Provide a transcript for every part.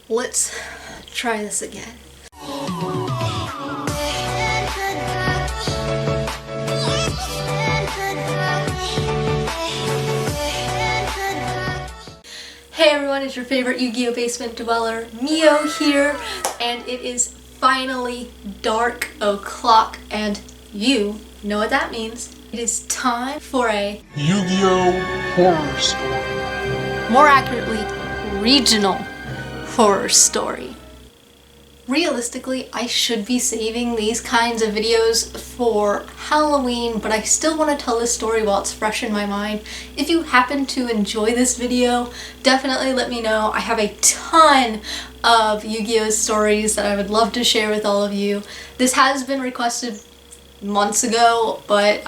Let's try this again. Hey everyone, it's your favorite Yu-Gi-Oh! Basement dweller, Meo here, and it is finally dark o'clock, and you know what that means. It is time for a Yu-Gi-Oh! Horror story. More accurately, regional horror story. Realistically, I should be saving these kinds of videos for Halloween, but I still want to tell this story while it's fresh in my mind. If you happen to enjoy this video, definitely let me know. I have a ton of Yu-Gi-Oh! Stories that I would love to share with all of you. This has been requested months ago, but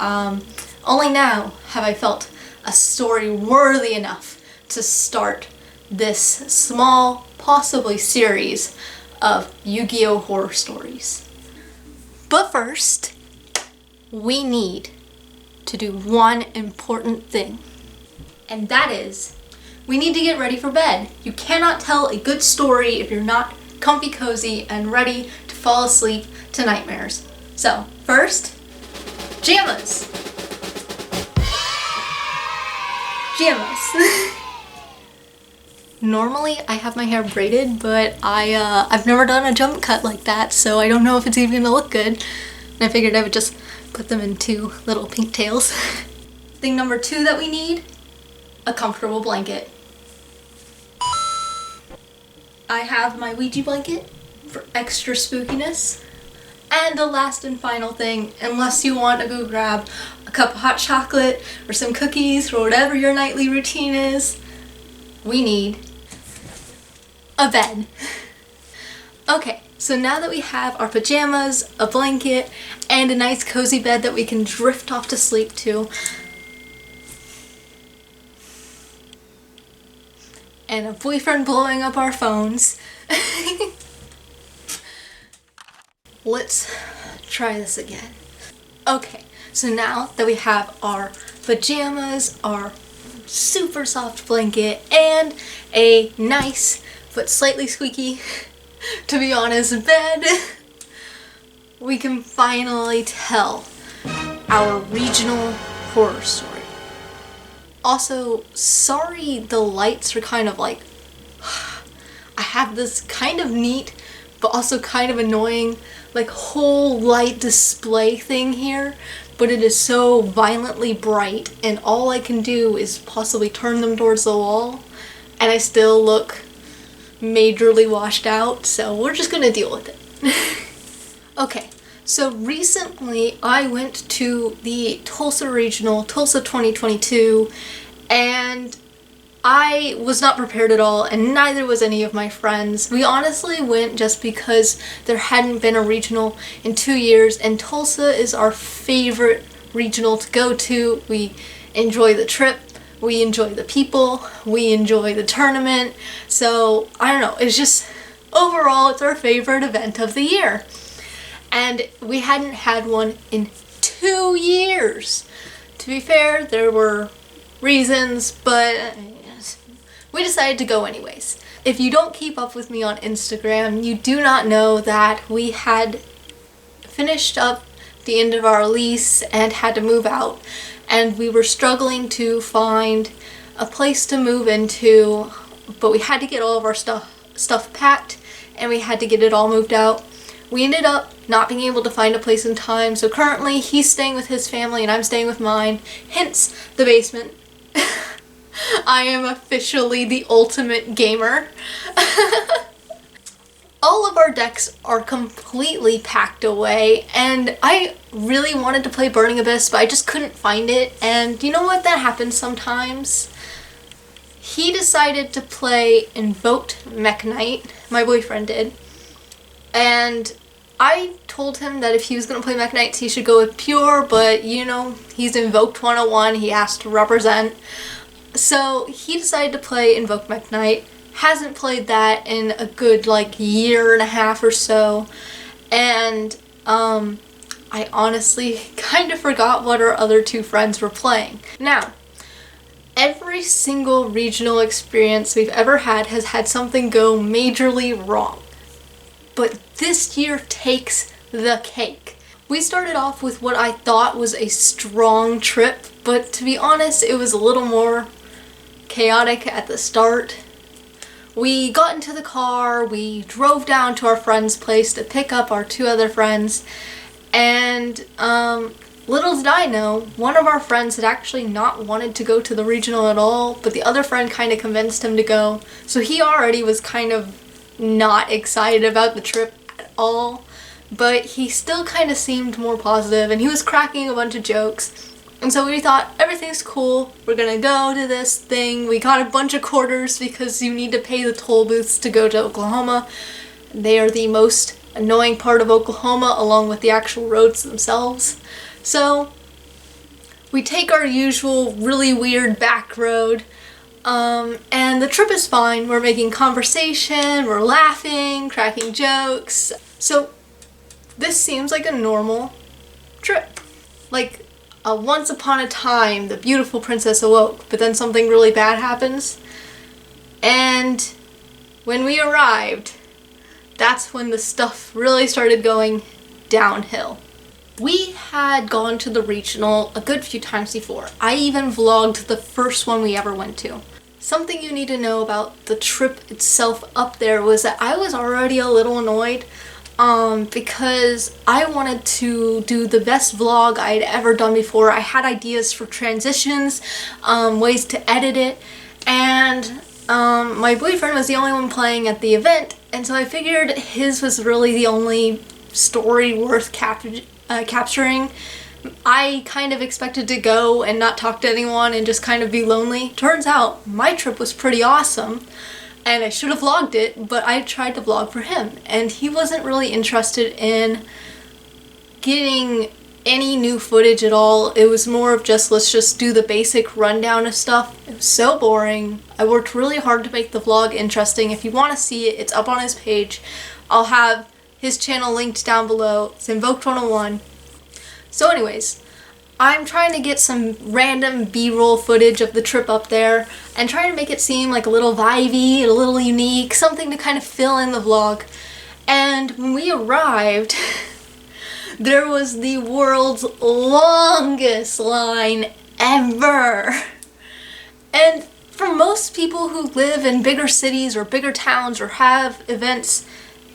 only now have I felt a story worthy enough to start this small, possibly series of Yu-Gi-Oh! Horror stories. But first, we need to do one important thing, and that is we need to get ready for bed. You cannot tell a good story if you're not comfy, cozy, and ready to fall asleep to nightmares. So, first, pajamas. Pajamas. Normally I have my hair braided, but I've never done a jump cut like that, so I don't know if it's even gonna look good. And I figured I would just put them in two little pink tails. Thing number two that we need, a comfortable blanket. I have my Ouija blanket for extra spookiness. And the last and final thing, unless you want to go grab a cup of hot chocolate or some cookies or whatever your nightly routine is, we need a bed. Okay, so now that we have our pajamas, a blanket, and a nice cozy bed that we can drift off to sleep to, and a boyfriend blowing up our phones, let's try this again. Okay, so now that we have our pajamas, our super soft blanket, and a nice but slightly squeaky, to be honest, bed, we can finally tell our regional horror story. Also, sorry the lights are kind of like, I have this kind of neat but also kind of annoying like whole light display thing here, but it is so violently bright and all I can do is possibly turn them towards the wall and I still look majorly washed out, so we're just gonna deal with it. Okay, so recently I went to the Tulsa Regional, Tulsa 2022, and I was not prepared at all, and neither was any of my friends. We honestly went just because there hadn't been a regional in 2 years, and Tulsa is our favorite regional to go to. We enjoy the trip, we enjoy the people, we enjoy the tournament, so I don't know, it's just, overall it's our favorite event of the year. And we hadn't had one in 2 years. To be fair, there were reasons, but we decided to go anyways. If you don't keep up with me on Instagram, you do not know that we had finished up the end of our lease and had to move out, and we were struggling to find a place to move into, but we had to get all of our stuff packed and we had to get it all moved out. We ended up not being able to find a place in time, so currently he's staying with his family and I'm staying with mine, hence the basement. I am officially the ultimate gamer. All of our decks are completely packed away, and I really wanted to play Burning Abyss, but I just couldn't find it, and you know what? That happens sometimes. He decided to play Invoked Mech Knight, my boyfriend did, and I told him that if he was going to play Mech Knights he should go with Pure, but you know, he's Invoked 101, he has to represent. So he decided to play Invoked Mech Knight. Hasn't played that in a good like year and a half or so, and I honestly kind of forgot what our other two friends were playing. Now, Every single regional experience we've ever had has had something go majorly wrong. But this year takes the cake. We started off with what I thought was a strong trip, but to be honest, it was a little more chaotic at the start. We got into the car, we drove down to our friend's place to pick up our 2 other friends, and little did I know, one of our friends had actually not wanted to go to the regional at all, but the other friend kind of convinced him to go, so he already was kind of not excited about the trip at all, but he still kind of seemed more positive, and he was cracking a bunch of jokes. And so we thought, everything's cool, we're gonna go to this thing. We got a bunch of quarters because you need to pay the toll booths to go to Oklahoma. They are the most annoying part of Oklahoma, along with the actual roads themselves. So we take our usual really weird back road, and the trip is fine. We're making conversation, we're laughing, cracking jokes. So this seems like a normal trip. Like, once upon a time, the beautiful princess awoke, but then something really bad happens. And when we arrived, that's when the stuff really started going downhill. We had gone to the regional a good few times before. I even vlogged the first one we ever went to. Something you need to know about the trip itself up there was that I was already a little annoyed because I wanted to do the best vlog I'd ever done before. I had ideas for transitions, ways to edit it, and my boyfriend was the only one playing at the event, and so I figured his was really the only story worth capturing. I kind of expected to go and not talk to anyone and just kind of be lonely. Turns out my trip was pretty awesome. And I should have vlogged it, but I tried to vlog for him, and he wasn't really interested in getting any new footage at all. It was more of just, let's just do the basic rundown of stuff. It was so boring. I worked really hard to make the vlog interesting. If you want to see it, it's up on his page. I'll have his channel linked down below. It's Invoked 101. So anyways, I'm trying to get some random B-roll footage of the trip up there and trying to make it seem like a little vibey, a little unique, something to kind of fill in the vlog. And when we arrived, there was the world's longest line ever. And for most people who live in bigger cities or bigger towns or have events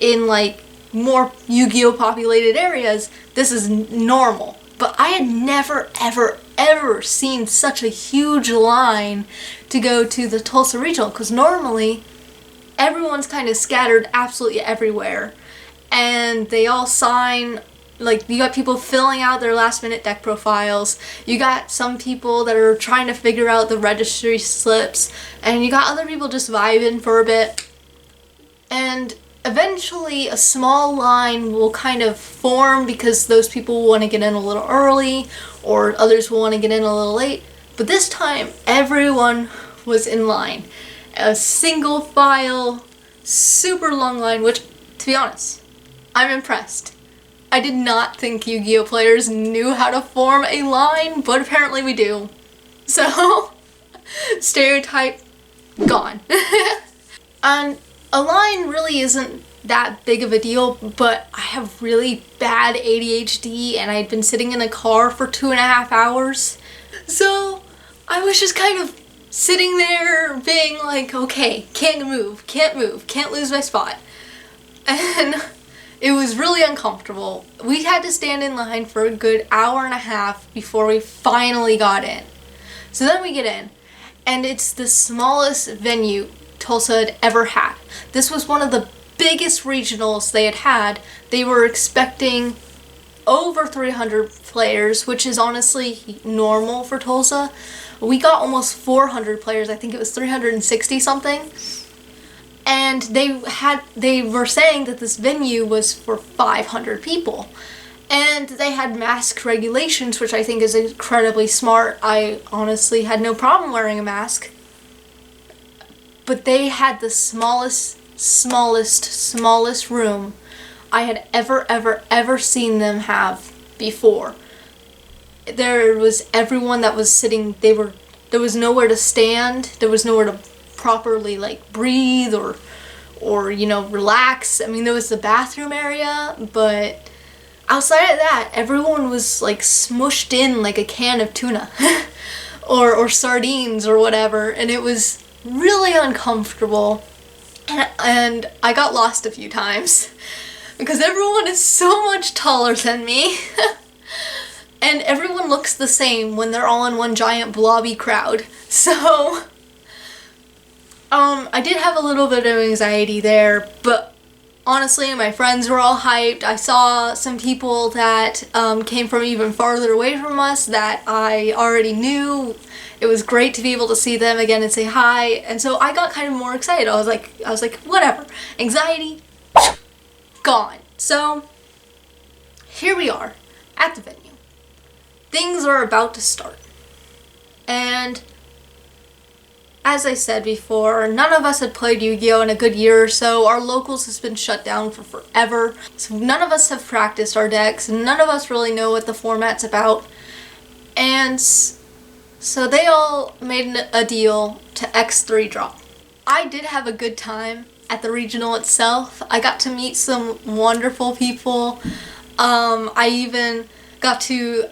in like more Yugioh populated areas, this is normal. But I had never, ever seen such a huge line to go to the Tulsa Regional, because normally everyone's kind of scattered absolutely everywhere, and they all sign, like, you got people filling out their last minute deck profiles, you got some people that are trying to figure out the registry slips, and you got other people just vibing for a bit, and eventually a small line will kind of form because those people want to get in a little early or others will want to get in a little late. But this time everyone was in line. A single file, super long line, which, to be honest, I'm impressed. I did not think Yu-Gi-Oh players knew how to form a line, but apparently we do. So, stereotype gone. And a line really isn't that big of a deal, but I have really bad ADHD and I'd been sitting in a car for 2.5 hours. So I was just kind of sitting there being like, okay, can't move, can't lose my spot. And it was really uncomfortable. We had to stand in line for a good 1.5 hours before we finally got in. So then we get in, and it's the smallest venue Tulsa had ever had. This was one of the biggest regionals they had had. They were expecting over 300 players, which is honestly normal for Tulsa. We got almost 400 players. I think it was 360 something. And they were saying that this venue was for 500 people. And they had mask regulations, which I think is incredibly smart. I honestly had no problem wearing a mask. But they had the smallest room I had ever seen them have before. There was everyone that was sitting, they were there was nowhere to stand. There was nowhere to properly like breathe or you know, relax. I mean, there was the bathroom area, but outside of that, everyone was like smushed in like a can of tuna or sardines or whatever, and it was really uncomfortable. And I got lost a few times because everyone is so much taller than me. And everyone looks the same when they're all in one giant blobby crowd. So I did have a little bit of anxiety there, but honestly, my friends were all hyped. I saw some people that came from even farther away from us that I already knew. It was great to be able to see them again and say hi, and so I got kind of more excited. I was like, whatever. Anxiety, gone. So here we are at the venue. Things are about to start. And as I said before, none of us had played Yu-Gi-Oh! In a good year or so. Our locals has been shut down for forever. So none of us have practiced our decks. None of us really know what the format's about. And so they all made a deal to X3 drop. I did have a good time at the regional itself. I got to meet some wonderful people. I even got to,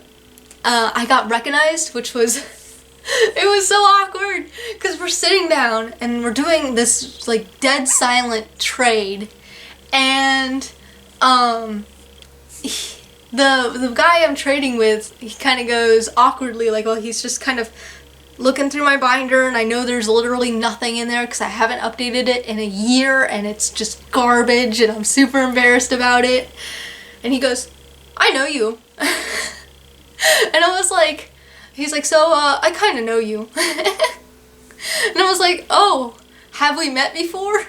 I got recognized, which was, it was so awkward because we're sitting down and we're doing this like dead silent trade, and the guy I'm trading with, he kind of goes awkwardly like, well, he's just kind of looking through my binder, and I know there's literally nothing in there because I haven't updated it in a year and it's just garbage and I'm super embarrassed about it. And he goes, I know you. And I was like, he's like, so I kind of know you. And I was like, oh, have we met before?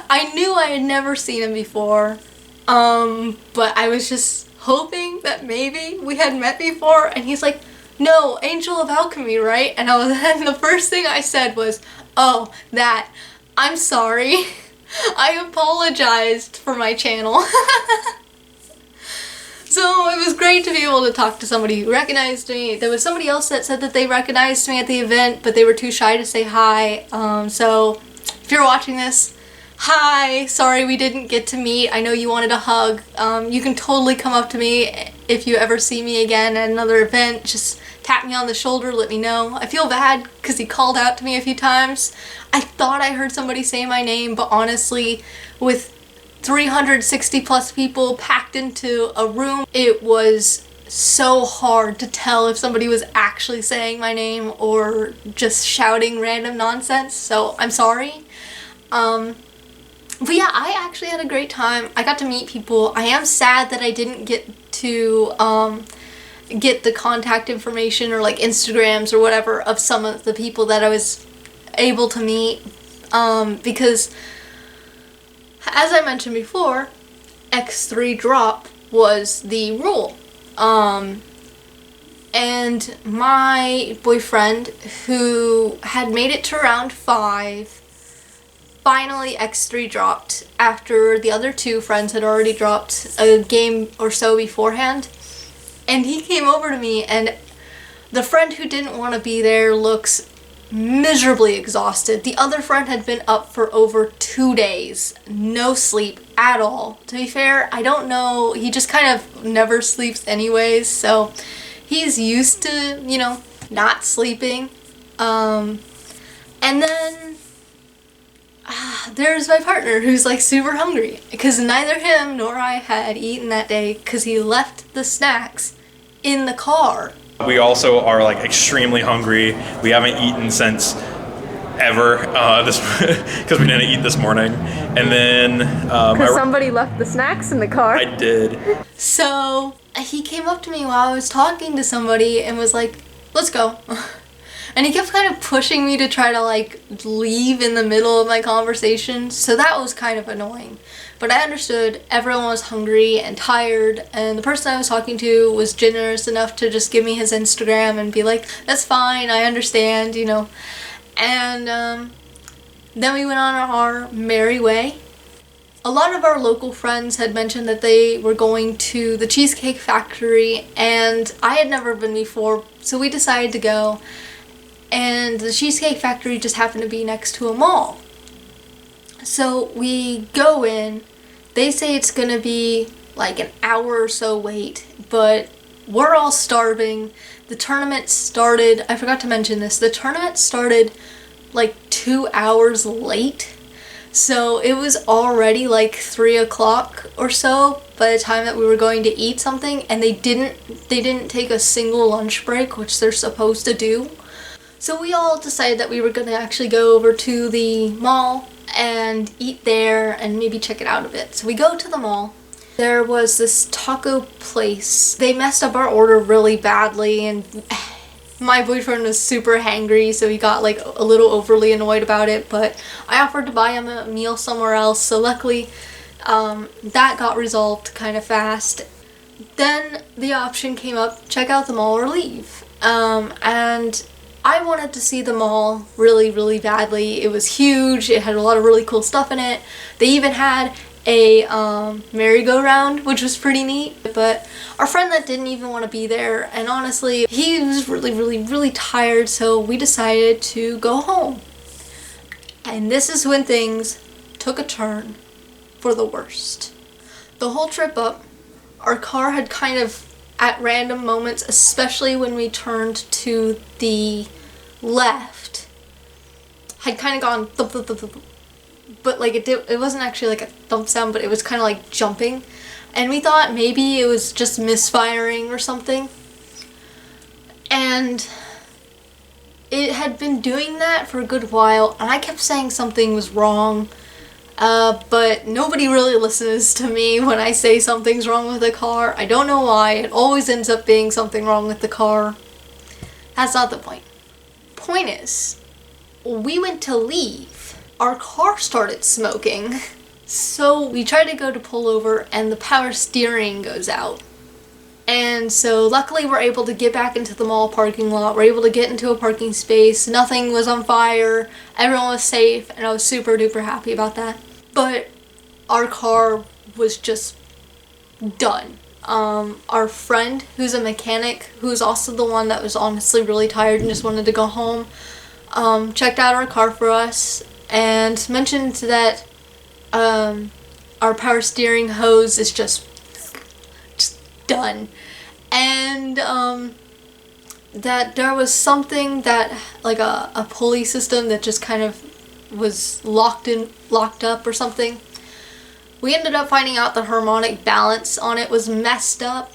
I knew I had never seen him before, but I was just hoping that maybe we had met before. And he's like, no, Angel of Alchemy, right? And and the first thing I said was, oh, that. I'm sorry. I apologized for my channel. So it was great to be able to talk to somebody who recognized me. There was somebody else that said that they recognized me at the event, but they were too shy to say hi. So if you're watching this, hi, sorry we didn't get to meet. I know you wanted a hug. You can totally come up to me if you ever see me again at another event. Just tap me on the shoulder, let me know. I feel bad because he called out to me a few times. I thought I heard somebody say my name, but honestly, with 360 plus people packed into a room, it was so hard to tell if somebody was actually saying my name or just shouting random nonsense, so I'm sorry. But yeah, I actually had a great time. I got to meet people. I am sad that I didn't get to get the contact information or like Instagrams or whatever of some of the people that I was able to meet, because as I mentioned before, X3 drop was the rule. And my boyfriend, who had made it to round 5, finally X3 dropped after the other 2 friends had already dropped a game or so beforehand. And he came over to me, and the friend who didn't want to be there looks miserably exhausted. The other friend had been up for over 2 days, no sleep at all. To be fair, I don't know, he just kind of never sleeps anyways, so he's used to, you know, not sleeping. And then there's my partner who's like super hungry because neither him nor I had eaten that day because he left the snacks in the car. We also are like extremely hungry. We haven't eaten since ever because we didn't eat this morning. And then because somebody left the snacks in the car. I did. So he came up to me while I was talking to somebody and was like, let's go. And he kept kind of pushing me to try to like leave in the middle of my conversation, so that was kind of annoying. But I understood everyone was hungry and tired, and the person I was talking to was generous enough to just give me his Instagram and be like, that's fine, I understand, you know. And then we went on our merry way. A lot of our local friends had mentioned that they were going to the Cheesecake Factory, and I had never been before, so we decided to go. and the Cheesecake Factory just happened to be next to a mall. So we go in, they say it's gonna be like an hour or so wait, but we're all starving. The tournament started, I forgot to mention this, the tournament started like 2 hours late. So it was already like 3 o'clock or so by the time that we were going to eat something, and they didn't take a single lunch break, which they're supposed to do. So we all decided that we were gonna actually go over to the mall and eat there and maybe check it out a bit. So we go to the mall. There was this taco place. They messed up our order really badly, and my boyfriend was super hangry, so he got like a little overly annoyed about it, but I offered to buy him a meal somewhere else, so luckily that got resolved kind of fast. Then the option came up, check out the mall or leave. And I wanted to see the mall really, really badly. It was huge, it had a lot of really cool stuff in it. They even had a merry-go-round, which was pretty neat, but our friend that didn't even want to be there, and honestly he was really, really, really tired, so we decided to go home. And this is when things took a turn for the worst. The whole trip up, our car had kind of, at random moments, especially when we turned to the left, had kind of gone thump, thump, thump, thump. But like it wasn't actually like a thump sound, but it was kind of like jumping, and we thought maybe it was just misfiring or something, and it had been doing that for a good while, and I kept saying something was wrong, but nobody really listens to me when I say something's wrong with the car. I don't know why, it always ends up being something wrong with the car. That's not the point. Point is, we went to leave. Our car started smoking, so we tried to go to pull over and the power steering goes out. And so luckily we're able to get back into the mall parking lot, we're able to get into a parking space, nothing was on fire, everyone was safe, and I was super duper happy about that. But our car was just done. Our friend, who's a mechanic, who's also the one that was honestly really tired and just wanted to go home, checked out our car for us and mentioned that our power steering hose is just done, and that there was something that, like a pulley system that just kind of was locked up or something. We ended up finding out the harmonic balance on it was messed up.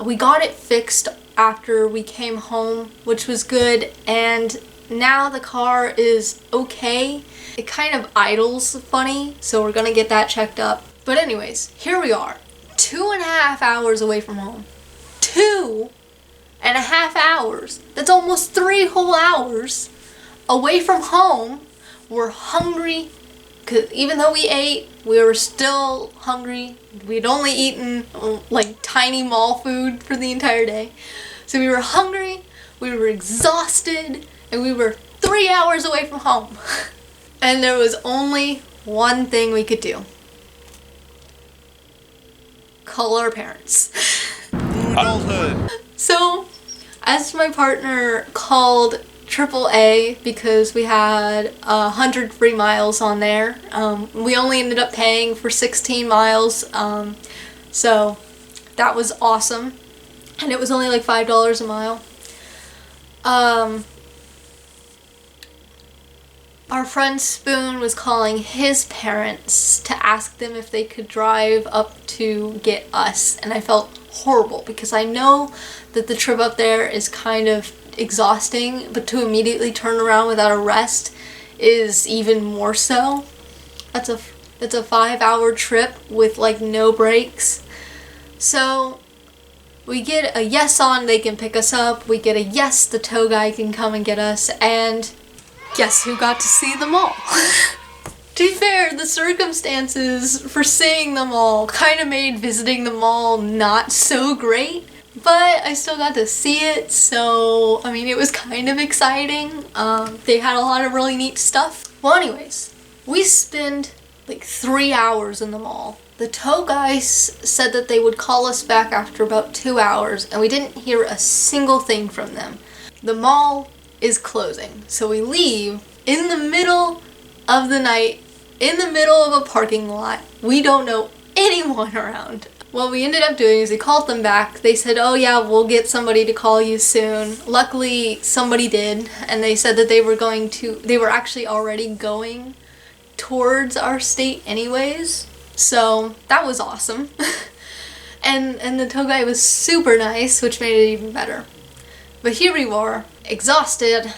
We got it fixed after we came home, which was good, and now the car is okay. It kind of idles funny, so we're gonna get that checked up. But anyways, here we are, 2.5 hours away from home. 2.5 hours. That's almost 3 whole hours away from home. We're hungry, because even though we ate, we were still hungry. We'd only eaten like tiny mall food for the entire day. So we were hungry, we were exhausted, and we were 3 hours away from home. And there was only one thing we could do. Call our parents. Adulthood. So, as my partner called AAA, because we had 100 free miles on there. We only ended up paying for 16 miles, so that was awesome. And it was only like $5 a mile. Our friend Spoon was calling his parents to ask them if they could drive up to get us, and I felt horrible because I know that the trip up there is kind of exhausting, but to immediately turn around without a rest is even more so. That's a 5-hour trip with like no breaks. So we get a yes on they can pick us up, we get a yes the tow guy can come and get us, and guess who got to see them all? To be fair, the circumstances for seeing them all kind of made visiting the mall not so great, but I still got to see it, so I mean it was kind of exciting. They had a lot of really neat stuff. Well, anyways, we spent like 3 hours in the mall. The tow guys said that they would call us back after about 2 hours, and we didn't hear a single thing from them. The mall is closing. So we leave in the middle of the night, in the middle of a parking lot. We don't know anyone around. What we ended up doing is we called them back. They said, oh yeah, we'll get somebody to call you soon. Luckily, somebody did, and they said that they were actually already going towards our state anyways. So that was awesome. and the tow guy was super nice, which made it even better. But here we were, exhausted.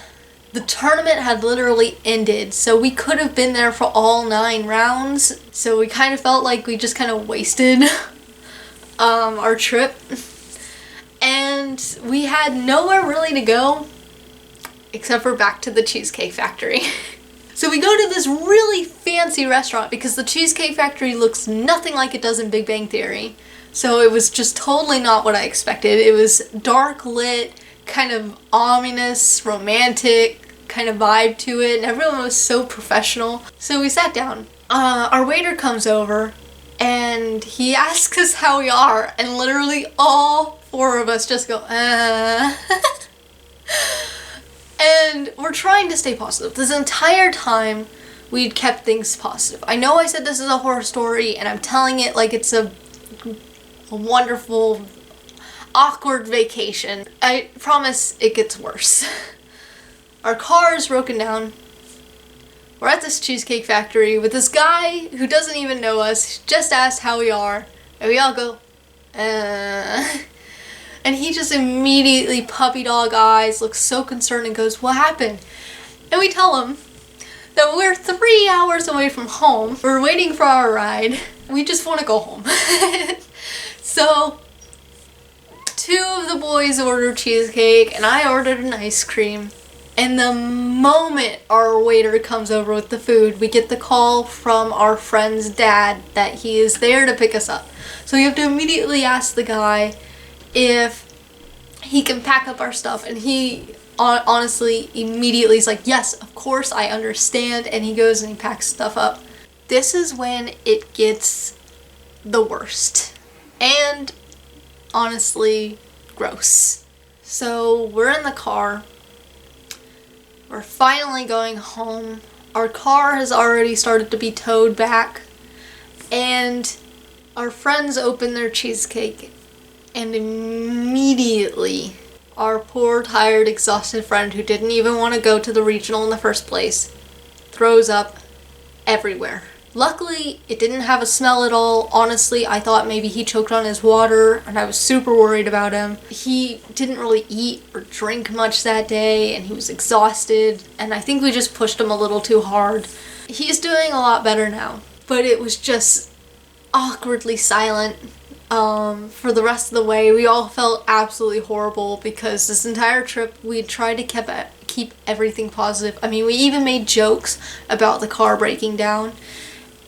The tournament had literally ended, so we could have been there for all 9 rounds. So we kind of felt like we just kind of wasted our trip. And we had nowhere really to go except for back to the Cheesecake Factory. So we go to this really fancy restaurant because the Cheesecake Factory looks nothing like it does in Big Bang Theory. So it was just totally not what I expected. It was dark lit, kind of ominous, romantic kind of vibe to it, and everyone was so professional. So we sat down. Our waiter comes over and he asks us how we are, and literally all 4 of us just go, And we're trying to stay positive. This entire time we'd kept things positive. I know I said this is a horror story and I'm telling it like it's a wonderful, awkward vacation. I promise it gets worse. Our car is broken down. We're at this Cheesecake Factory with this guy who doesn't even know us, just asked how we are, and we all go, And he just immediately, puppy dog eyes, looks so concerned and goes, what happened? And we tell him that we're 3 hours away from home. We're waiting for our ride. We just want to go home. So 2 of the boys ordered cheesecake and I ordered an ice cream. And the moment our waiter comes over with the food, we get the call from our friend's dad that he is there to pick us up. So we have to immediately ask the guy if he can pack up our stuff, and he honestly immediately is like, yes, of course, I understand, and he goes and he packs stuff up. This is when it gets the worst, and honestly gross. So we're in the car, we're finally going home, our car has already started to be towed back, and our friends open their cheesecake. And immediately, our poor, tired, exhausted friend who didn't even want to go to the regional in the first place throws up everywhere. Luckily, it didn't have a smell at all. Honestly, I thought maybe he choked on his water, and I was super worried about him. He didn't really eat or drink much that day, and he was exhausted, and I think we just pushed him a little too hard. He's doing a lot better now, but it was just awkwardly silent. For the rest of the way. We all felt absolutely horrible because this entire trip we tried to keep everything positive. I mean, we even made jokes about the car breaking down,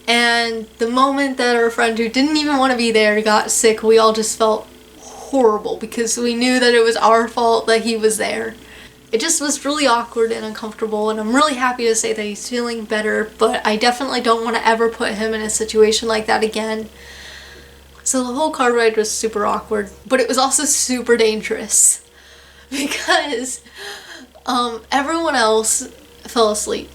and the moment that our friend who didn't even want to be there got sick, we all just felt horrible because we knew that it was our fault that he was there. It just was really awkward and uncomfortable, and I'm really happy to say that he's feeling better, but I definitely don't want to ever put him in a situation like that again. So the whole car ride was super awkward, but it was also super dangerous because everyone else fell asleep.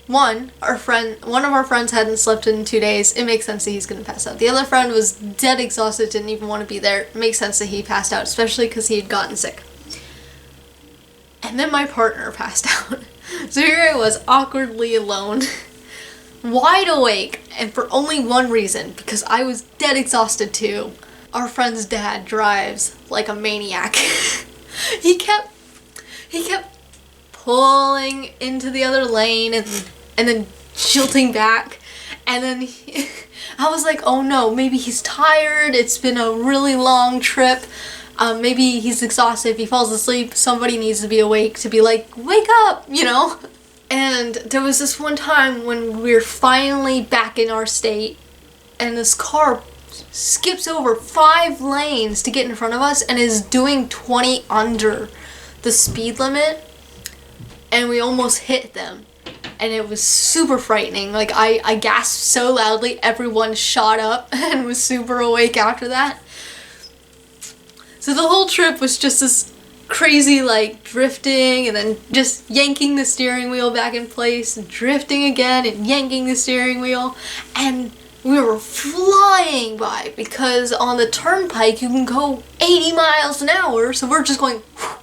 One of our friends hadn't slept in 2 days. It makes sense that he's gonna pass out. The other friend was dead exhausted, didn't even want to be there. It makes sense that he passed out, especially because he had gotten sick. And then my partner passed out. So here I was, awkwardly alone. Wide awake, and for only one reason, because I was dead exhausted too. Our friend's dad drives like a maniac. He kept pulling into the other lane and then jilting back, and then I was like, oh no, maybe he's tired, it's been a really long trip, maybe he's exhausted. If he falls asleep, somebody needs to be awake to be like, wake up, you know? And there was this one time when we were finally back in our state, and this car skips over 5 lanes to get in front of us and is doing 20 under the speed limit, and we almost hit them. And it was super frightening. Like, I gasped so loudly, everyone shot up and was super awake after that. So the whole trip was just this crazy like drifting and then just yanking the steering wheel back in place, and drifting again and yanking the steering wheel, and we were flying by because on the turnpike you can go 80 miles an hour, so we're just going whew.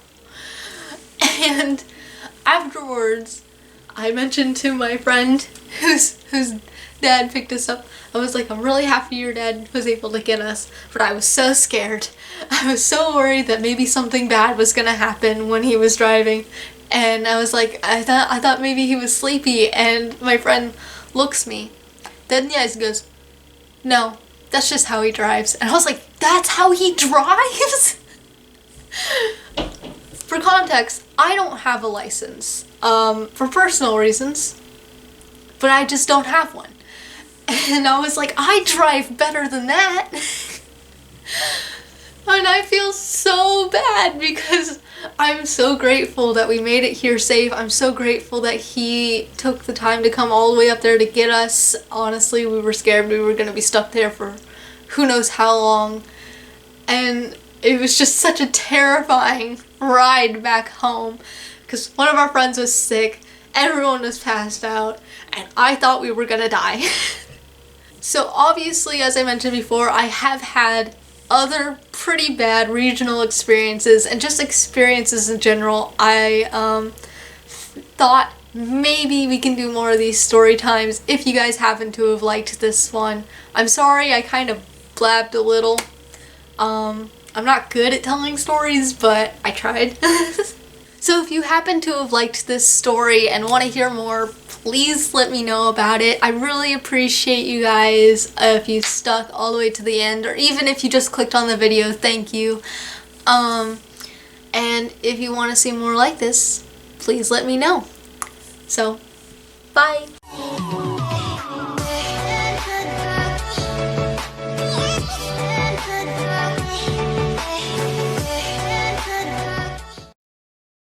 And afterwards I mentioned to my friend whose dad picked us up, I was like, I'm really happy your dad was able to get us, but I was so scared. I was so worried that maybe something bad was gonna happen when he was driving. And I was like, I thought maybe he was sleepy, and my friend looks me dead in the eyes and goes, no, that's just how he drives. And I was like, that's how he drives? For context, I don't have a license for personal reasons, but I just don't have one. And I was like, I drive better than that. And I feel so bad because I'm so grateful that we made it here safe. I'm so grateful that he took the time to come all the way up there to get us. Honestly, we were scared we were going to be stuck there for who knows how long. And it was just such a terrifying ride back home because one of our friends was sick, everyone was passed out, and I thought we were going to die. So obviously, as I mentioned before, I have had other pretty bad regional experiences and just experiences in general. I thought maybe we can do more of these story times if you guys happen to have liked this one. I'm sorry I kind of blabbed a little. I'm not good at telling stories, but I tried. So if you happen to have liked this story and want to hear more, please let me know about it. I really appreciate you guys if you stuck all the way to the end, or even if you just clicked on the video, thank you. And if you want to see more like this, please let me know. So, bye!